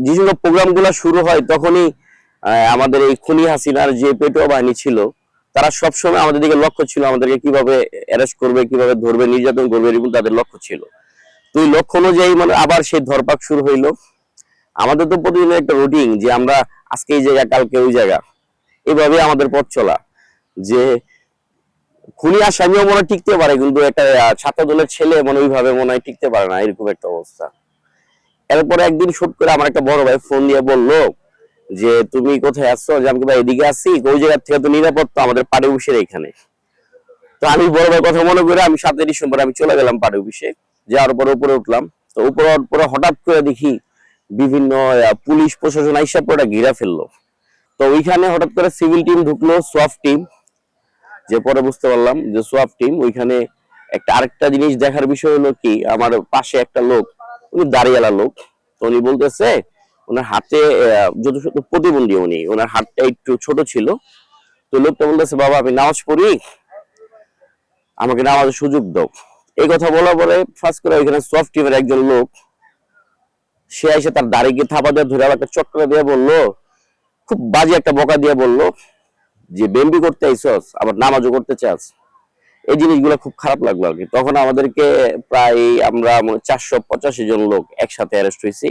যেগুলো প্রোগ্রামগুলো শুরু হয় তখনই আমাদের এই খুনি হাসিনার যে পেটোয়া বাহিনী ছিল তারা সবসময় আমাদের দিকে লক্ষ্য ছিল, আমাদেরকে কিভাবে অ্যারেস্ট করবে, কিভাবে ধরবে, নির্যাতন করবে, এরকম তাদের লক্ষ্য ছিল। তো এই লক্ষ্য অনুযায়ী মানে আবার সেই ধরপাক শুরু হইলো। আমাদের তো প্রতিদিনের একটা রুটিন যে আমরা আজকে এই জায়গা, কালকে ওই জায়গা, এইভাবে আমাদের পথ চলা। যে খুনি আসামিও মনে হয় টিকতে পারে, কিন্তু একটা ছাত্র দলের ছেলে মনে ওইভাবে মনে হয় টিকতে পারে না, এরকম একটা অবস্থা। এরপরে একদিন শুট করে আমার একটা বড় ভাই ফোন দিয়ে বললো যে তুমি কোথায় আসছো, যে আমি ভাই এদিকে আসি, ওই জায়গা থেকে তো নিরাপদ, তো আমাদের পাড়ি অফিসের এখানে। তো আমি বড় ভাই কথা মনে করে আমি 7 ডিসেম্বর আমি চলে গেলাম পাড়ি অফিসে। যাওয়ার পরে উপরে উঠলাম। তো উপরে পরে হঠাৎ করে দেখি বিভিন্ন পুলিশ প্রশাসন আইসা পুরোটা ঘিরা ফেললো। তো ওইখানে হঠাৎ করে সিভিল টিম ঢুকলো, সোয়াফ টিম, যে পরে বুঝতে পারলাম যে সোয়াফ টিম। ওইখানে একটা আরেকটা জিনিস দেখার বিষয় হলো কি, আমার পাশে একটা লোক, উনি দাঁড়িয়ালা লোক। তো উনি বলতেছে ওনার হাতে যত প্রতিবন্ধী, উনি ওনার হাতটা একটু ছোট ছিল। তো লোকটা বলতেছে বাবা আমি নামাজ পড়ি, আমাকে নামাজের সুযোগ দাও। এই কথা বলার পরে ফার্স্ট করে ওইখানে সোয়াফ টিমের একজন লোক সে এসে তার দাড়িকে থাপা দিয়ে ধরে একটা চক্র দিয়ে বললো, খুব বাজে একটা বকা দিয়ে বললো যে বেম্বি করতে আইসস আবার নামাজও করতে চাস। এই জিনিসগুলো খুব খারাপ লাগলো আর কি। তখন আমাদেরকে প্রায় আমরা 485 জন লোক একসাথে অ্যারেস্ট হয়েছি।